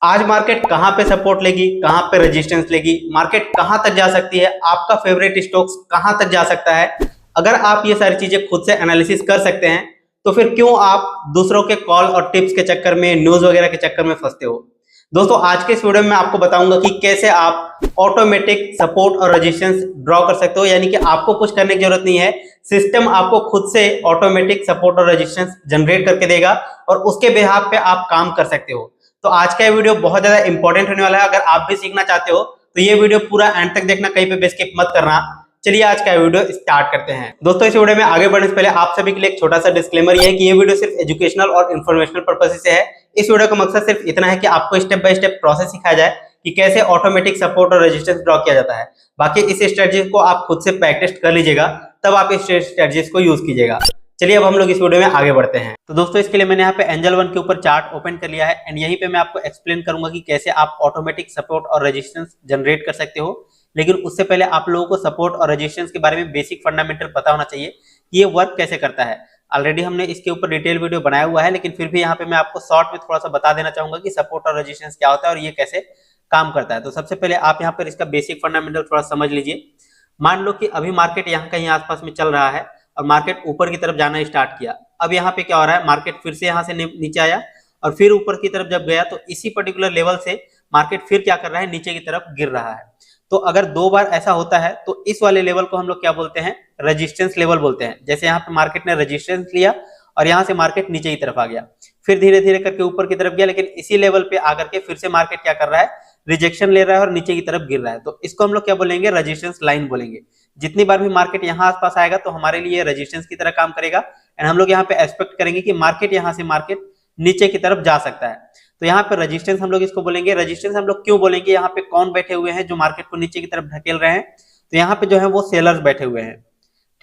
आज मार्केट कहां पे सपोर्ट लेगी, कहां पे रेजिस्टेंस लेगी, मार्केट कहां तक जा सकती है, आपका फेवरेट स्टॉक्स कहां तक जा सकता है। अगर आप ये सारी चीजें खुद से एनालिसिस कर सकते हैं तो फिर क्यों आप दूसरों के कॉल और टिप्स के चक्कर में, न्यूज वगैरह के चक्कर में फंसते हो। दोस्तों आज के इस वीडियो में आपको बताऊंगा कि कैसे आप ऑटोमेटिक सपोर्ट और रेजिस्टेंस ड्रॉ कर सकते हो, यानी कि आपको कुछ करने की जरूरत नहीं है। सिस्टम आपको खुद से ऑटोमेटिक सपोर्ट और रेजिस्टेंस जनरेट करके देगा और उसके बिहाफ पे आप काम कर सकते हो। तो आज का ये वीडियो बहुत ज्यादा इंपॉर्टेंट होने वाला है। अगर आप भी सीखना चाहते हो तो ये वीडियो पूरा एंड तक देखना, कहीं पे भी स्किप मत करना। चलिए आज का वीडियो स्टार्ट करते हैं। दोस्तों इस वीडियो में आगे बढ़ने से पहले आप सभी के लिए एक छोटा सा डिस्क्लेमर ये है कि ये वीडियो सिर्फ एजुकेशनल और इन्फॉर्मेशनल पर्पस से है। इस वीडियो का मकसद सिर्फ इतना है कि आपको स्टेप बाय स्टेप प्रोसेस सिखाया जाए कि कैसे ऑटोमेटिक सपोर्ट और रेजिस्टेंस ड्रॉ किया जाता है। बाकी इस स्ट्रेटजी को आप खुद से प्रैक्टिस कर लीजिएगा, तब आप इस स्ट्रेटजीज को यूज कीजिएगा। चलिए अब हम लोग इस वीडियो में आगे बढ़ते हैं। तो दोस्तों इसके लिए मैंने यहाँ पे एंजल वन के ऊपर चार्ट ओपन कर लिया है एंड यहीं पे मैं आपको एक्सप्लेन करूंगा कि कैसे आप ऑटोमेटिक सपोर्ट और रेजिस्टेंस जनरेट कर सकते हो। लेकिन उससे पहले आप लोगों को सपोर्ट और रेजिस्टेंस के बारे में बेसिक फंडामेंटल पता होना चाहिए कि ये वर्क कैसे करता है। ऑलरेडी हमने इसके ऊपर डिटेल वीडियो बनाया हुआ है, लेकिन फिर भी यहाँ पे मैं आपको शॉर्ट में थोड़ा सा बता देना चाहूंगा कि सपोर्ट और रेजिस्टेंस क्या होता है और ये कैसे काम करता है। तो सबसे पहले आप यहाँ पर इसका बेसिक फंडामेंटल थोड़ा समझ लीजिए। मान लो कि अभी मार्केट यहाँ कहीं आसपास में चल रहा है और मार्केट ऊपर की तरफ जाना स्टार्ट किया। अब यहाँ पे क्या हो रहा है, मार्केट फिर से यहाँ से नीचे आया और फिर ऊपर की तरफ जब गया तो इसी पर्टिकुलर लेवल से मार्केट फिर क्या कर रहा है, नीचे की तरफ गिर रहा है। तो अगर दो बार ऐसा होता है तो इस वाले लेवल को हम लोग क्या बोलते हैं, रेजिस्टेंस लेवल बोलते हैं। जैसे यहाँ पे मार्केट ने रेजिस्टेंस लिया और यहाँ से मार्केट नीचे की तरफ आ गया, फिर धीरे धीरे करके ऊपर की तरफ गया, लेकिन इसी लेवल पे आकर के फिर से मार्केट क्या कर रहा है, रिजेक्शन ले रहा है और नीचे की तरफ गिर रहा है। तो इसको हम लोग क्या बोलेंगे, रेजिस्टेंस लाइन बोलेंगे। जितनी बार भी मार्केट यहाँ आसपास आएगा तो हमारे लिए रेजिस्टेंस की तरह काम करेगा एंड हम लोग यहाँ पे एक्सपेक्ट करेंगे कि मार्केट यहाँ से मार्केट नीचे की तरफ जा सकता है। तो यहाँ पे रेजिस्टेंस हम लोग इसको बोलेंगे। रेजिस्टेंस हम लोग क्यों बोलेंगे, यहाँ पे कौन बैठे हुए हैं जो मार्केट को नीचे की तरफ ढकेल रहे हैं, तो यहाँ पे जो है वो सेलर्स बैठे हुए हैं।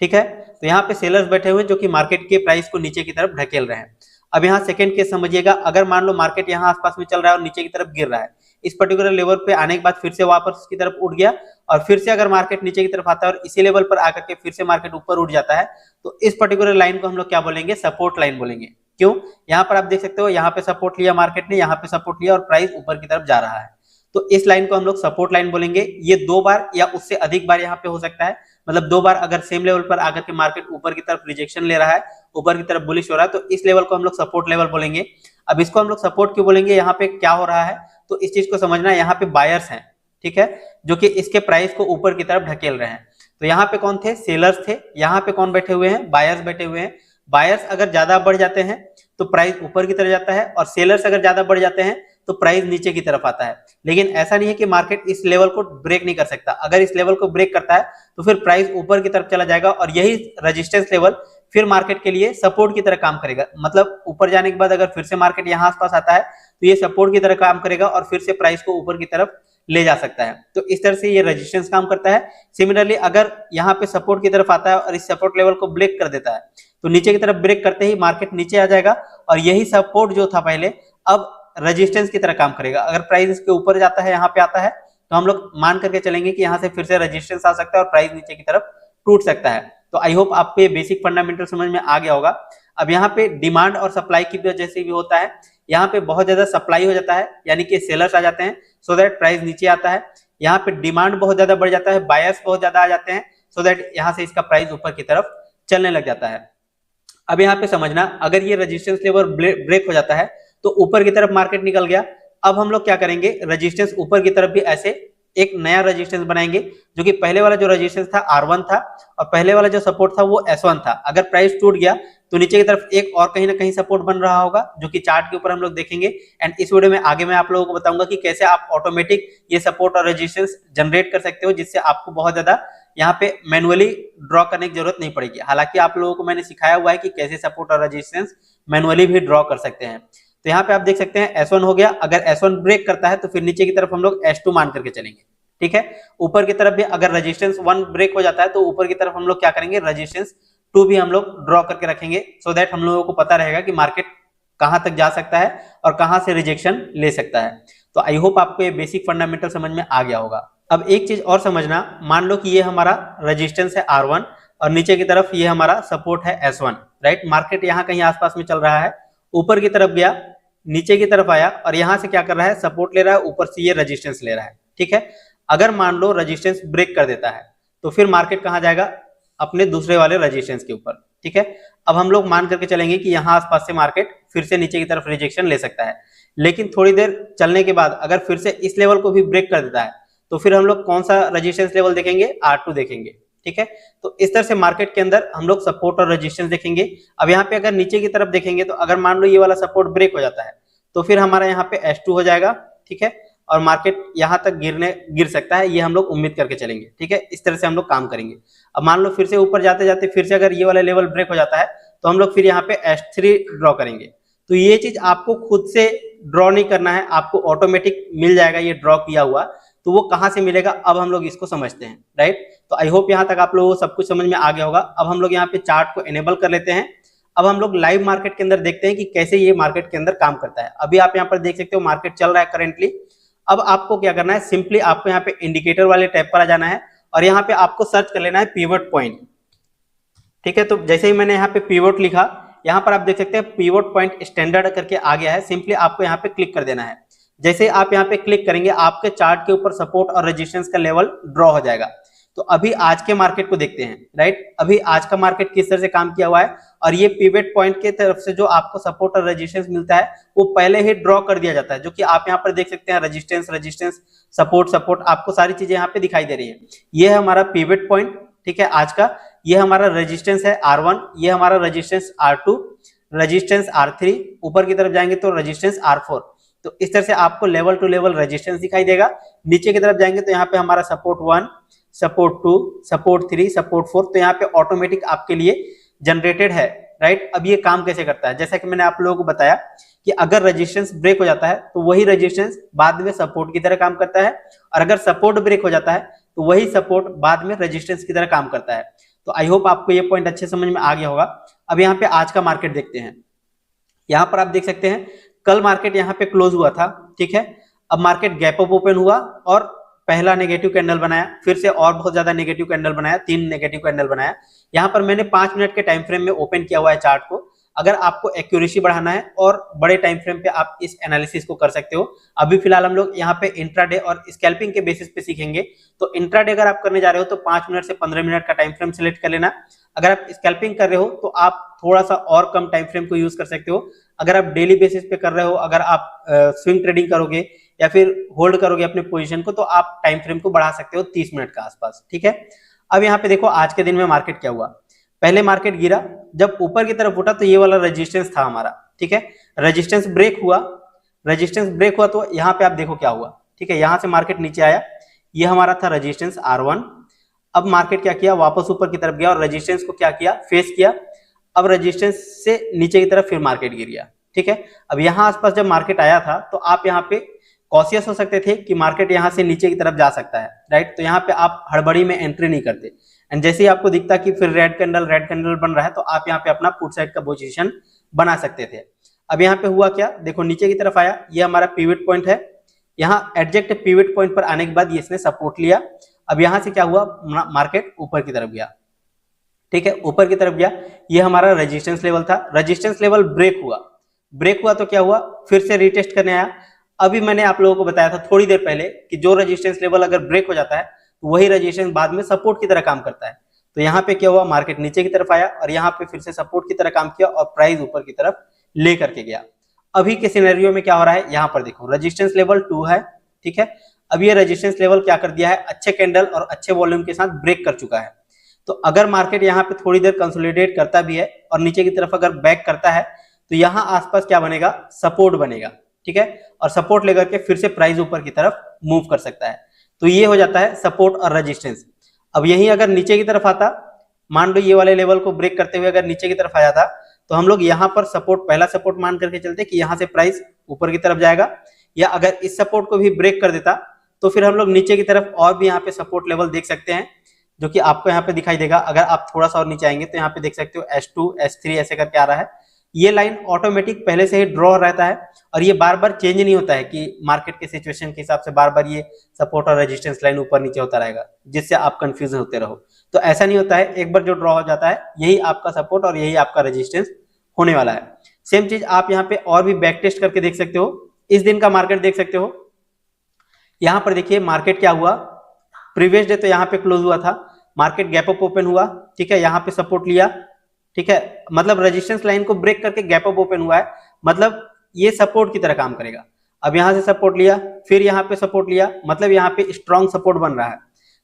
ठीक है, तो यहाँ पे सेलर्स बैठे हुए हैं जो कि मार्केट के प्राइस को नीचे की तरफ ढकेल रहे हैं। अब यहाँ सेकंड केस समझिएगा, अगर मान लो मार्केट यहाँ आसपास में चल रहा है और नीचे की तरफ गिर रहा है, इस पर्टिकुलर लेवल पे आने के बाद फिर से वापस की तरफ उठ गया और फिर से अगर मार्केट नीचे की तरफ आता है और इसी लेवल पर आकर के फिर से मार्केट ऊपर उठ जाता है, तो इस पर्टिकुलर लाइन को हम लोग क्या बोलेंगे, सपोर्ट लाइन बोलेंगे। क्यों, यहाँ पर आप देख सकते हो यहाँ पे सपोर्ट लिया मार्केट ने, यहाँ पे सपोर्ट लिया और प्राइस ऊपर की तरफ जा रहा है, तो इस लाइन को हम लोग सपोर्ट लाइन बोलेंगे। ये दो बार या उससे अधिक बार यहाँ पे हो सकता है, मतलब दो बार अगर सेम लेवल पर आकर के मार्केट ऊपर की तरफ रिजेक्शन ले रहा है, ऊपर की तरफ बुलिश हो रहा है, तो इस लेवल को हम लोग सपोर्ट लेवल बोलेंगे। अब इसको हम लोग सपोर्ट क्यों बोलेंगे, यहाँ पे क्या हो रहा है, तो इस चीज को समझना, यहाँ पे बायर्स हैं, ठीक है, जो कि इसके प्राइस को ऊपर की तरफ ढकेल रहे हैं। तो यहाँ पे कौन थे, सेलर्स थे। यहाँ पे कौन बैठे हुए हैं, बायर्स बैठे हुए हैं। बायर्स अगर ज्यादा बढ़ जाते हैं तो प्राइस ऊपर की तरफ जाता है और सेलर्स अगर ज्यादा बढ़ जाते हैं तो प्राइस नीचे की तरफ आता है। लेकिन ऐसा नहीं है कि मार्केट इस लेवल को ब्रेक नहीं कर सकता। अगर इस लेवल को ब्रेक करता है तो फिर प्राइस ऊपर की तरफ चला जाएगा और यही रेजिस्टेंस लेवल फिर मार्केट के लिए सपोर्ट की तरह काम करेगा। मतलब ऊपर जाने के बाद अगर फिर से मार्केट यहाँ आसपास आता है तो ये सपोर्ट की तरह काम करेगा और फिर से प्राइस को ऊपर की तरफ ले जा सकता है। तो इस तरह से ये रेजिस्टेंस काम करता है। सिमिलरली अगर यहाँ पे सपोर्ट की तरफ आता है और इस सपोर्ट लेवल को ब्रेक कर देता है तो नीचे की तरफ ब्रेक करते ही मार्केट नीचे आ जाएगा और यही सपोर्ट जो था पहले अब रेजिस्टेंस की तरह काम करेगा। अगर प्राइस इसके ऊपर जाता है, यहाँ पे आता है, तो हम लोग मान करके चलेंगे कि यहाँ से फिर से रेजिस्टेंस आ सकता है और प्राइस नीचे की तरफ टूट सकता है। तो आई होप आपको ये बेसिक फंडामेंटल समझ में आ गया होगा। अब यहाँ पे डिमांड और सप्लाई की वजह से भी होता है, यहाँ पे बहुत ज्यादा सप्लाई हो जाता है, यानी कि सेलर्स आ जाते हैं सो दैट प्राइस नीचे आता है। यहाँ पे डिमांड बहुत ज्यादा बढ़ जाता है, बायर्स बहुत ज्यादा आ जाते हैं सो दैट यहाँ से इसका प्राइस ऊपर की तरफ चलने लग जाता है। अब यहाँ पे समझना, अगर ये रेजिस्टेंस लेवल ब्रेक हो जाता है तो ऊपर की तरफ मार्केट निकल गया। अब हम लोग क्या करेंगे, रेजिस्टेंस ऊपर की तरफ भी ऐसे एक नया रेजिस्टेंस बनाएंगे, जो कि पहले वाला जो रेजिस्टेंस था R1 था और पहले वाला जो सपोर्ट था वो S1 था। अगर प्राइस टूट गया तो नीचे की तरफ एक और कहीं ना कहीं सपोर्ट बन रहा होगा, जो कि चार्ट के ऊपर हम लोग देखेंगे। एंड इस वीडियो में आगे मैं आप लोगों को बताऊंगा कि कैसे आप ऑटोमेटिक ये सपोर्ट और रेजिस्टेंस जनरेट कर सकते हो, जिससे आपको बहुत ज्यादा यहाँ पे मैनुअली ड्रॉ करने की जरूरत नहीं पड़ेगी। हालांकि आप लोगों को मैंने सिखाया हुआ है कि कैसे सपोर्ट और रेजिस्टेंस मैनुअली भी ड्रॉ कर सकते हैं। तो यहाँ पे आप देख सकते हैं S1 हो गया। अगर S1 ब्रेक करता है तो फिर नीचे की तरफ हम लोग S2 मान करके चलेंगे, ठीक है। ऊपर की तरफ भी अगर रेजिस्टेंस 1 ब्रेक हो जाता है तो ऊपर की तरफ हम लोग क्या करेंगे, रेजिस्टेंस 2 भी हम लोग ड्रॉ करके रखेंगे, सो दैट हम लोगों को पता रहेगा कि मार्केट कहां तक जा सकता है और कहां से रिजेक्शन ले सकता है। तो आई होप आपको ये बेसिक फंडामेंटल समझ में आ गया होगा। अब एक चीज और समझना, मान लो कि ये हमारा रेजिस्टेंस है R1 और नीचे की तरफ ये हमारा सपोर्ट है S1, राइट। मार्केट यहाँ कहीं आसपास में चल रहा है, ऊपर की तरफ गया, नीचे की तरफ आया और यहाँ से क्या कर रहा है, सपोर्ट ले रहा है, ऊपर से ये रेजिस्टेंस ले रहा है। ठीक है, अगर मान लो रेजिस्टेंस ब्रेक कर देता है तो फिर मार्केट कहाँ जाएगा, अपने दूसरे वाले रेजिस्टेंस के ऊपर। ठीक है, अब हम लोग मान करके चलेंगे कि यहाँ आसपास से मार्केट फिर से नीचे की तरफ रिजेक्शन ले सकता है, लेकिन थोड़ी देर चलने के बाद अगर फिर से इस लेवल को भी ब्रेक कर देता है तो फिर हम लोग कौन सा रेजिस्टेंस लेवल देखेंगे, R2 देखेंगे। ठीक है, तो इस तरह से मार्केट के अंदर हम लोग सपोर्ट और रेजिस्टेंस देखेंगे। अब यहाँ पे अगर नीचे की तरफ देखेंगे तो अगर मान लो ये वाला सपोर्ट ब्रेक हो जाता है तो फिर हमारा यहाँ पे S2 हो जाएगा। ठीक है, और मार्केट यहाँ तक गिर सकता है, ये हम लोग उम्मीद करके चलेंगे। ठीक है, इस तरह से हम लोग काम करेंगे। अब मान लो फिर से ऊपर जाते जाते फिर से अगर ये वाला लेवल ब्रेक हो जाता है तो हम लोग फिर यहाँ पे S3 ड्रॉ करेंगे। तो ये चीज आपको खुद से ड्रॉ नहीं करना है, आपको ऑटोमेटिक मिल जाएगा ये ड्रॉ किया हुआ। तो वो कहाँ से मिलेगा, अब हम लोग इसको समझते हैं। राइट, तो आई होप यहाँ तक आप लोगों को सब कुछ समझ में आ गया होगा। अब हम लोग यहाँ पे चार्ट को एनेबल कर लेते हैं। अब हम लोग लाइव मार्केट के अंदर देखते हैं कि कैसे ये मार्केट के अंदर काम करता है। अभी आप यहाँ पर देख सकते हो मार्केट चल रहा है करेंटली। अब आपको क्या करना है, सिंपली आपको यहाँ पे इंडिकेटर वाले टैब पर आ जाना है और यहाँ पे आपको सर्च कर लेना है पिवट पॉइंट। ठीक है, तो जैसे ही मैंने यहाँ पे पिवट लिखा, यहाँ पर आप देख सकते हैं पिवट पॉइंट स्टैंडर्ड करके आ गया है। सिंपली आपको यहाँ पे क्लिक कर देना है। जैसे आप यहाँ पे क्लिक करेंगे आपके चार्ट के ऊपर सपोर्ट और रेजिस्टेंस का लेवल ड्रॉ हो जाएगा। तो अभी आज के मार्केट को देखते हैं। राइट, अभी आज का मार्केट किस तरह से काम किया हुआ है, और ये पिवट पॉइंट के तरफ से जो आपको सपोर्ट और रेजिस्टेंस मिलता है वो पहले ही ड्रॉ कर दिया जाता है, जो कि आप यहाँ पर देख सकते हैं रेजिस्टेंस रेजिस्टेंस सपोर्ट सपोर्ट, आपको सारी चीजें यहाँ पे दिखाई दे रही है। ये है हमारा पिवट पॉइंट। ठीक है, आज का ये हमारा रेजिस्टेंस है R1, ये हमारा रेजिस्टेंस R2, रेजिस्टेंस R3, ऊपर की तरफ जाएंगे तो रेजिस्टेंस R4। तो इस तरह से आपको लेवल टू लेवल रेजिस्टेंस दिखाई देगा। नीचे की तरफ जाएंगे तो यहाँ पे हमारा सपोर्ट 1, सपोर्ट 2, सपोर्ट 3, सपोर्ट 4, तो यहाँ पे ऑटोमेटिक आपके लिए जनरेटेड है। राइट, अब ये काम कैसे करता है, जैसा कि मैंने आप लोगों को बताया कि अगर रेजिस्टेंस ब्रेक हो जाता है तो वही रेजिस्टेंस बाद में सपोर्ट की तरह काम करता है, और अगर सपोर्ट ब्रेक हो जाता है तो वही सपोर्ट बाद में रेजिस्टेंस की तरह काम करता है। तो आई होप आपको ये पॉइंट अच्छे समझ में आ गया होगा। अब यहाँ पे आज का मार्केट देखते हैं। यहाँ पर आप देख सकते हैं कल मार्केट यहाँ पे क्लोज हुआ था। ठीक है, अब मार्केट गैप अप ओपन हुआ और पहला नेगेटिव कैंडल बनाया, फिर से और बहुत ज्यादा नेगेटिव कैंडल बनाया, 3 नेगेटिव कैंडल बनाया। यहाँ पर मैंने 5 मिनट के टाइम फ्रेम में ओपन किया हुआ है चार्ट को। अगर आपको एक्यूरेसी बढ़ाना है और बड़े टाइम फ्रेम पे आप इस एनालिसिस को कर सकते हो। अभी फिलहाल हम लोग यहाँ पे इंट्राडे और स्कैल्पिंग के बेसिस पे सीखेंगे। तो इंट्राडे अगर आप करने जा रहे हो तो 5 मिनट से 15 मिनट का टाइम फ्रेम सिलेक्ट कर लेना। अगर आप स्कैल्पिंग कर रहे हो तो आप थोड़ा सा और कम टाइम फ्रेम को यूज कर सकते हो। अगर आप डेली बेसिस पे कर रहे हो, अगर आप स्विंग ट्रेडिंग करोगे या फिर होल्ड करोगे अपने पोजीशन को, तो आप टाइम फ्रेम को बढ़ा सकते हो 30 मिनट का आसपास। ठीक है, अब यहाँ पे देखो आज के दिन में मार्केट क्या हुआ। पहले मार्केट गिरा, जब ऊपर की तरफ उठा तो ये वाला रेजिस्टेंस था हमारा। ठीक है, रेजिस्टेंस ब्रेक हुआ, रेजिस्टेंस ब्रेक हुआ तो यहाँ पे आप देखो क्या हुआ। ठीक है, यहाँ से मार्केट नीचे आया, ये हमारा था रेजिस्टेंस R1। अब मार्केट क्या किया, वापस ऊपर की तरफ गया और रेजिस्टेंस को क्या किया, फेस किया। अब रेजिस्टेंस से नीचे की तरफ फिर मार्केट गिर गया। ठीक है, अब यहाँ आसपास जब मार्केट आया था तो आप यहाँ पे कॉशियस हो सकते थे कि मार्केट यहाँ से नीचे की तरफ जा सकता है। राइट, तो यहाँ पे आप हड़बड़ी में एंट्री नहीं करते, एंड जैसे ही आपको दिखता कि फिर रेड कैंडल बन रहा है तो आप यहाँ पे अपना पुट साइड का पोजीशन बना सकते थे। अब यहाँ पे हुआ क्या, देखो नीचे की तरफ आया, ये हमारा पिवट पॉइंट है। यहाँ एडजेक्ट पिवट पॉइंट पर आने के बाद इसने सपोर्ट लिया। अब यहाँ से क्या हुआ, मार्केट ऊपर की तरफ गया। ठीक है, ऊपर की तरफ गया, ये हमारा रेजिस्टेंस लेवल था। रेजिस्टेंस लेवल ब्रेक हुआ तो क्या हुआ, फिर से रीटेस्ट करने आया। अभी मैंने आप लोगों को बताया था थोड़ी देर पहले कि जो रेजिस्टेंस लेवल अगर ब्रेक हो जाता है तो वही रेजिस्टेंस बाद में सपोर्ट की तरह काम करता है। तो यहाँ पे क्या हुआ, मार्केट नीचे की तरफ आया और यहाँ पे फिर से सपोर्ट की तरह काम किया और प्राइस ऊपर की तरफ ले करके गया। अभी के सिनेरियो में क्या हो रहा है, यहाँ पर देखो रेजिस्टेंस लेवल 2 है। ठीक है, अब ये रेजिस्टेंस लेवल क्या कर दिया है, अच्छे कैंडल और अच्छे वॉल्यूम के साथ ब्रेक कर चुका है। तो अगर मार्केट यहाँ पे थोड़ी देर कंसोलिडेट करता भी है और नीचे की तरफ अगर बैक करता है तो यहाँ आसपास क्या बनेगा, सपोर्ट बनेगा। ठीक है, और सपोर्ट लेकर के फिर से प्राइस ऊपर की तरफ मूव कर सकता है। तो ये हो जाता है सपोर्ट और रेजिस्टेंस। अब यही अगर नीचे की तरफ आता, मान लो ये वाले लेवल को ब्रेक करते हुए अगर नीचे की तरफ आया था तो हम लोग यहाँ पर सपोर्ट, पहला सपोर्ट मान करके चलते कि यहाँ से प्राइस ऊपर की तरफ जाएगा, या अगर इस सपोर्ट को भी ब्रेक कर देता तो फिर हम लोग नीचे की तरफ और भी यहाँ पे सपोर्ट लेवल देख सकते हैं, जो कि आपको यहाँ पे दिखाई देगा। अगर आप थोड़ा सा और नीचे आएंगे तो यहाँ पे देख सकते हो S2 S3 ऐसे करके आ रहा है। ये लाइन ऑटोमेटिक पहले से ही ड्रॉ रहता है और ये बार बार चेंज नहीं होता है कि मार्केट के सिचुएशन के हिसाब से बार बार ये सपोर्ट और रेजिस्टेंस लाइन ऊपर नीचे होता रहेगा जिससे आप कंफ्यूज होते रहो। तो ऐसा नहीं होता है, एक बार जो ड्रॉ हो जाता है यही आपका सपोर्ट और यही आपका रेजिस्टेंस होने वाला है। सेम चीज आप यहाँ पे और भी बैक टेस्ट करके देख सकते हो। इस दिन का मार्केट देख सकते हो, यहाँ पर देखिए मार्केट क्या हुआ, प्रीवियस डे तो यहाँ पे क्लोज हुआ था, मार्केट गैप अप ओपन हुआ, ठीक है, यहाँ पे सपोर्ट लिया, ठीक है, मतलब रेजिस्टेंस लाइन को ब्रेक करके गैप अप ओपन हुआ है, मतलब ये सपोर्ट की तरह काम करेगा। अब यहाँ से सपोर्ट लिया, फिर यहाँ पे सपोर्ट लिया, मतलब यहाँ पे स्ट्रॉन्ग सपोर्ट बन रहा है,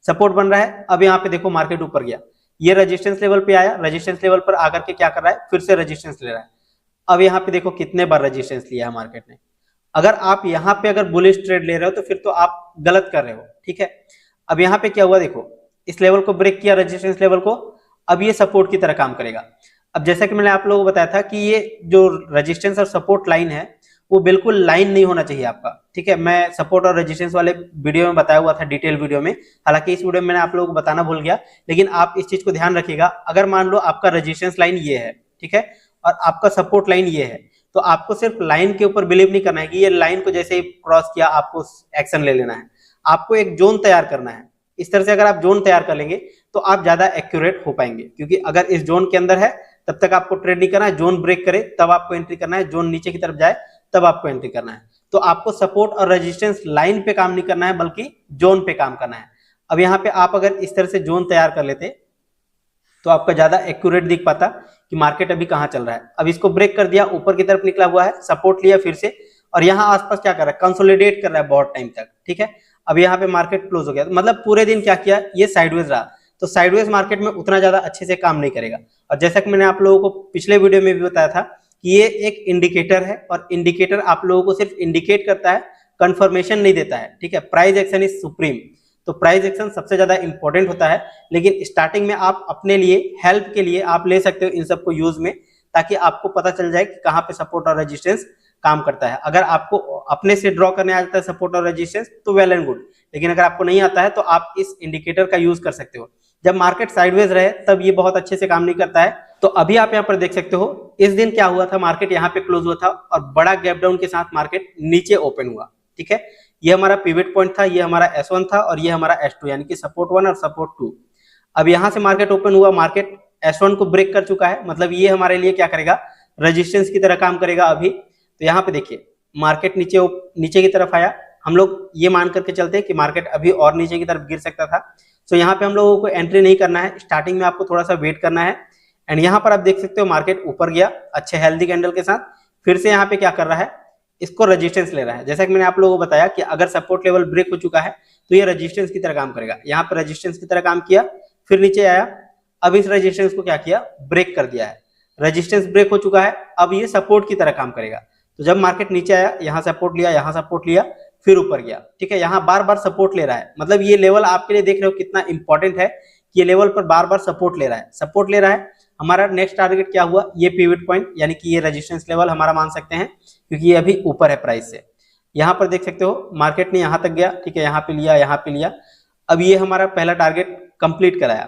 सपोर्ट बन रहा है। अब यहाँ पे देखो मार्केट ऊपर गया, ये रेजिस्टेंस लेवल पे आया, रेजिस्टेंस लेवल पर आकर के क्या कर रहा है, फिर से रेजिस्टेंस ले रहा है। अब यहाँ पे देखो कितने बार रेजिस्टेंस लिया है मार्केट ने। अगर आप यहाँ पे अगर बुलिश ट्रेड ले रहे हो तो फिर तो आप गलत कर रहे हो, ठीक है। अब यहाँ पे क्या हुआ देखो, इस लेवल को ब्रेक किया, रेजिस्टेंस लेवल को, अब ये सपोर्ट की तरह काम करेगा। अब जैसा कि मैंने आप लोगों को बताया था कि ये जो रेजिस्टेंस और सपोर्ट लाइन है वो बिल्कुल लाइन नहीं होना चाहिए आपका, ठीक है। मैं सपोर्ट और रेजिस्टेंस वाले वीडियो में बताया हुआ था, डिटेल वीडियो में, हालांकि इस वीडियो में मैंने आप लोगों को बताना भूल गया, लेकिन आप इस चीज को ध्यान रखिएगा। अगर मान लो आपका रेजिस्टेंस लाइन ये है, ठीक है, और आपका सपोर्ट लाइन ये है, तो आपको सिर्फ लाइन के ऊपर बिलीव नहीं करना है कि ये लाइन को जैसे ही क्रॉस किया आपको एक्शन ले लेना है, आपको एक जोन तैयार करना है। इस तरह से अगर आप जोन तैयार कर लेंगे तो आप ज्यादा एक्यूरेट हो पाएंगे, क्योंकि अगर इस जोन के अंदर है तब तक आपको ट्रेड नहीं करना है, जोन ब्रेक करे तब आपको एंट्री करना है, जोन नीचे की तरफ जाए तब आपको एंट्री करना है। तो आपको सपोर्ट और रेजिस्टेंस लाइन पे काम नहीं करना है बल्कि जोन पे काम करना है। अब यहाँ पे आप अगर इस तरह से जोन तैयार कर लेते तो आपका ज्यादा एक्यूरेट दिख पाता कि मार्केट अभी कहाँ चल रहा है। अब इसको ब्रेक कर दिया, ऊपर की तरफ निकला हुआ है, सपोर्ट लिया फिर से, और यहाँ आसपास क्या कर रहा है, कंसोलिडेट कर रहा है बहुत टाइम तक, ठीक है। अब यहाँ पे मार्केट क्लोज हो गया, मतलब पूरे दिन क्या किया, ये साइडवेज रहा, तो साइडवेज मार्केट में उतना ज्यादा अच्छे से काम नहीं करेगा। और जैसा कि मैंने आप लोगों को पिछले वीडियो में भी बताया था कि ये एक इंडिकेटर है, और इंडिकेटर आप लोगों को सिर्फ इंडिकेट करता है, कंफर्मेशन नहीं देता है, ठीक है। प्राइस एक्शन इज सुप्रीम, तो प्राइस एक्शन सबसे ज्यादा इंपॉर्टेंट होता है, लेकिन स्टार्टिंग में आप अपने लिए हेल्प के लिए आप ले सकते हो इन सबको यूज में, ताकि आपको पता चल जाए कि कहाँ पे सपोर्ट और रेजिस्टेंस काम करता है। अगर आपको अपने से ड्रॉ करने आ जाता है सपोर्ट और रेजिस्टेंस तो वेल एंड गुड, लेकिन अगर आपको नहीं आता है तो आप इस इंडिकेटर का यूज कर सकते हो। जब मार्केट साइडवेज रहे तब ये बहुत अच्छे से काम नहीं करता है। तो अभी आप यहाँ पर देख सकते हो, इस दिन क्या हुआ था, मार्केट यहाँ पे क्लोज हुआ था और बड़ा गैप डाउन के साथ मार्केट नीचे ओपन हुआ, ठीक है। ये हमारा पिवट पॉइंट था, ये हमारा S1 था और ये हमारा S2, यानी कि सपोर्ट 1 और सपोर्ट 2। अब यहाँ से मार्केट ओपन हुआ, मार्केट S1 को ब्रेक कर चुका है, मतलब ये हमारे लिए क्या करेगा, रेजिस्टेंस की तरह काम करेगा अभी। तो यहाँ पे देखिए मार्केट नीचे की तरफ आया, हम लोग ये मान करके चलते हैं कि मार्केट अभी और नीचे की तरफ गिर सकता था। तो यहाँ पे हम लोगों को एंट्री नहीं करना है, स्टार्टिंग में आपको थोड़ा सा वेट करना है। एंड यहाँ पर आप देख सकते हो मार्केट ऊपर गया अच्छे हेल्दी कैंडल के साथ, फिर से यहाँ पे क्या कर रहा है, इसको रेजिस्टेंस ले रहा है। जैसा कि मैंने आप लोगों को बताया कि अगर सपोर्ट लेवल ब्रेक हो चुका है तो ये रेजिस्टेंस की तरह काम करेगा। यहाँ पर रेजिस्टेंस की तरह काम किया, फिर नीचे आया, अब इस रेजिस्टेंस को क्या किया, ब्रेक कर दिया है। रेजिस्टेंस ब्रेक हो चुका है, अब ये सपोर्ट की तरह काम करेगा। तो जब मार्केट नीचे आया, यहाँ सपोर्ट लिया, यहाँ सपोर्ट लिया, फिर ऊपर गया, ठीक है। यहाँ बार बार सपोर्ट ले रहा है, मतलब ये लेवल आपके लिए देख रहे हो कितना इंपॉर्टेंट है कि ये लेवल पर बार बार सपोर्ट ले रहा है, सपोर्ट ले रहा है। हमारा नेक्स्ट टारगेट क्या हुआ, ये पिवट पॉइंट, यानी कि ये रेजिस्टेंस लेवल हमारा मान सकते हैं, क्योंकि ये अभी ऊपर है प्राइस से। यहाँ पर देख सकते हो मार्केट ने यहाँ तक गया, ठीक है, यहाँ पे लिया, यहाँ पे लिया, अब ये हमारा पहला टारगेट कंप्लीट कराया।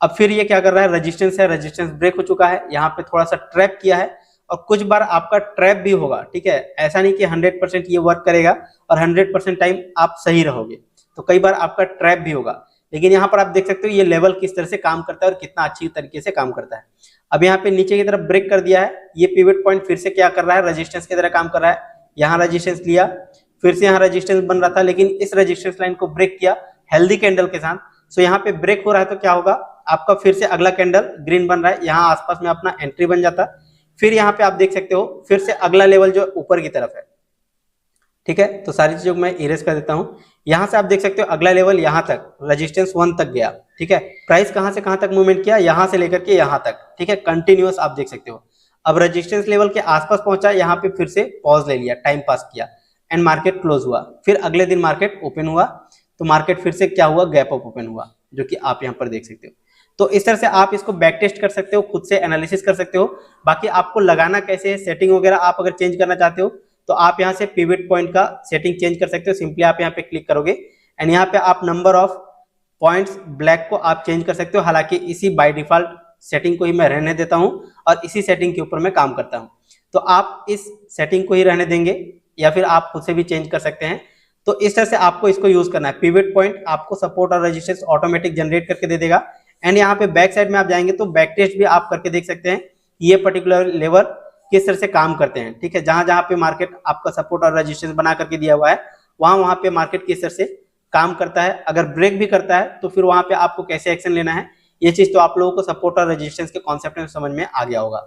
अब फिर ये क्या कर रहा है, रेजिस्टेंस है, रेजिस्टेंस ब्रेक हो चुका है, यहाँ पे थोड़ा सा ट्रैप किया है, और कुछ बार आपका ट्रैप भी होगा, ठीक है। ऐसा नहीं कि 100% ये वर्क करेगा और 100% टाइम आप सही रहोगे, तो कई बार आपका ट्रैप भी होगा। लेकिन यहाँ पर आप देख सकते हो ये लेवल किस तरह से काम करता है और कितना अच्छी तरीके से काम करता है। अब यहाँ पे नीचे की तरफ ब्रेक कर दिया है, ये पिवट पॉइंट फिर से क्या कर रहा है, रेजिस्टेंस की तरह काम कर रहा है। यहाँ रेजिस्टेंस लिया, फिर से यहाँ रेजिस्टेंस बन रहा था, लेकिन इस रेजिस्टेंस लाइन को ब्रेक किया हेल्दी कैंडल के साथ। सो यहाँ पे ब्रेक हो रहा है तो क्या होगा, आपका फिर से अगला कैंडल ग्रीन बन रहा है, यहाँ आसपास में अपना एंट्री बन जाता। फिर यहाँ पे आप देख सकते हो फिर से अगला लेवल जो ऊपर की तरफ है, ठीक है। तो सारी चीजों को मैं इरेज कर देता हूँ। यहाँ से आप देख सकते हो अगला लेवल यहाँ तक रेजिस्टेंस 1 तक गया, ठीक है। प्राइस कहाँ से कहाँ तक मूवमेंट किया, यहाँ से लेकर के यहाँ तक, ठीक है, कंटिन्यूअस आप देख सकते हो। अब रेजिस्टेंस लेवल के आसपास पहुंचा, यहाँ पे फिर से पॉज ले लिया, टाइम पास किया, एंड मार्केट क्लोज हुआ। फिर अगले दिन मार्केट ओपन हुआ, तो मार्केट फिर से क्या हुआ, गैप अप ओपन हुआ, जो कि आप यहाँ पर देख सकते हो। तो इस तरह से आप इसको बैक टेस्ट कर सकते हो, खुद से एनालिसिस कर सकते हो। बाकी आपको लगाना कैसे है, सेटिंग वगैरह आप अगर चेंज करना चाहते हो तो आप यहाँ से पिवट पॉइंट का सेटिंग चेंज कर सकते हो। सिंपली आप यहाँ पे क्लिक करोगे एंड यहाँ पे आप नंबर ऑफ पॉइंट्स ब्लैक को आप चेंज कर सकते हो। हालांकि इसी बाय डिफॉल्ट सेटिंग को ही मैं रहने देता हूँ और इसी सेटिंग के ऊपर मैं काम करता हूँ। तो आप इस सेटिंग को ही रहने देंगे या फिर आप खुद से भी चेंज कर सकते हैं। तो इस तरह से आपको इसको यूज करना है। पिवट पॉइंट आपको सपोर्ट और रेजिस्टेंस ऑटोमेटिक जनरेट करके दे देगा। एंड यहाँ पे बैक साइड में आप जाएंगे तो बैक टेस्ट भी आप करके देख सकते हैं ये पर्टिकुलर लेवल किस तरह से काम करते हैं। ठीक है, जहां जहां पे मार्केट आपका सपोर्ट और रेजिस्टेंस बना करके दिया हुआ है, वहां वहां पे मार्केट किस तरह से काम करता है, अगर ब्रेक भी करता है तो फिर वहां पे आपको कैसे एक्शन लेना है, ये चीज तो आप लोगों को सपोर्ट और रेजिस्टेंस के कॉन्सेप्ट में समझ में आ गया होगा।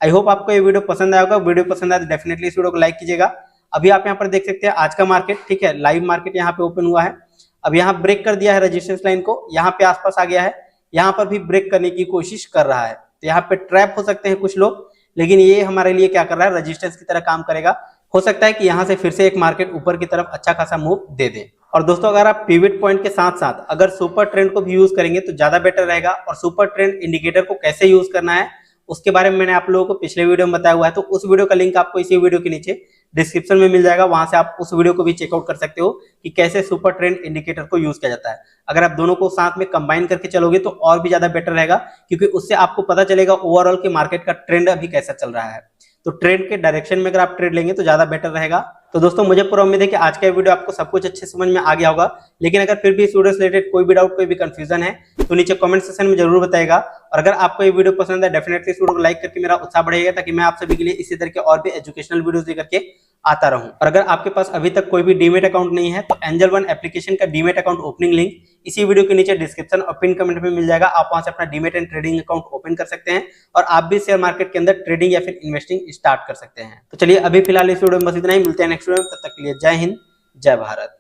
आई होप आपको ये वीडियो पसंद आया होगा। वीडियो पसंद आया तो डेफिनेटली इस वीडियो को लाइक कीजिएगा। अभी आप यहाँ पर देख सकते हैं आज का मार्केट, ठीक है, लाइव मार्केट यहाँ पे ओपन हुआ है। अब यहाँ ब्रेक कर दिया है रेजिस्टेंस लाइन को, यहाँ पे आसपास आ गया है, यहाँ पर भी ब्रेक करने की कोशिश कर रहा है। तो यहाँ पे ट्रैप हो सकते हैं कुछ लोग, लेकिन ये हमारे लिए क्या कर रहा है, रेजिस्टेंस की तरह काम करेगा। हो सकता है कि यहाँ से फिर से एक मार्केट ऊपर की तरफ अच्छा खासा मूव दे दे। और दोस्तों अगर आप पिवट पॉइंट के साथ साथ अगर सुपर ट्रेंड को भी यूज करेंगे तो ज्यादा बेटर रहेगा। और सुपर ट्रेंड इंडिकेटर को कैसे यूज करना है उसके बारे में मैंने आप लोगों को पिछले वीडियो में बताया हुआ है, तो उस वीडियो का लिंक आपको इसी वीडियो के नीचे डिस्क्रिप्शन में मिल जाएगा। वहां से आप उस वीडियो को भी चेकआउट कर सकते हो कि कैसे सुपर ट्रेंड इंडिकेटर को यूज किया जाता है। अगर आप दोनों को साथ में कंबाइन करके चलोगे तो और भी ज्यादा बेटर रहेगा, क्योंकि उससे आपको पता चलेगा ओवरऑल कि मार्केट का ट्रेंड अभी कैसा चल रहा है। तो ट्रेंड के डायरेक्शन में अगर आप ट्रेड लेंगे तो ज्यादा बेटर रहेगा। तो दोस्तों मुझे पूरा उम्मीद है कि आज का वीडियो आपको सब कुछ अच्छे समझ में आ गया होगा। लेकिन अगर फिर भी इस वीडियो से रिलेटेड कोई भी डाउट, कोई भी कंफ्यूजन है तो नीचे कमेंट सेक्शन में जरूर बताएगा। और अगर आपको ये वीडियो पसंद है डेफिनेटली इस वीडियो को लाइक करके मेरा उत्साह बढ़ेगा, ताकि मैं आप सभी के लिए इसी तरह के और भी एजुकेशनल वीडियोस लेकर के आता रहूं। और अगर आपके पास अभी तक कोई भी डीमेट अकाउंट नहीं है तो एंजल वन एप्लीकेशन का डीमेट अकाउंट ओपनिंग लिंक इसी वीडियो के नीचे डिस्क्रिप्शन और पिन कमेंट में मिल जाएगा। आप वहां से अपना demat and trading account open कर सकते हैं और आप भी शेयर मार्केट के अंदर ट्रेडिंग या फिर इन्वेस्टिंग स्टार्ट कर सकते हैं। तो चलिए अभी फिलहाल इस वीडियो में बस इतना ही, मिलते हैं नेक्स्ट वीडियो में। तब तक के लिए जय हिंद, जय भारत।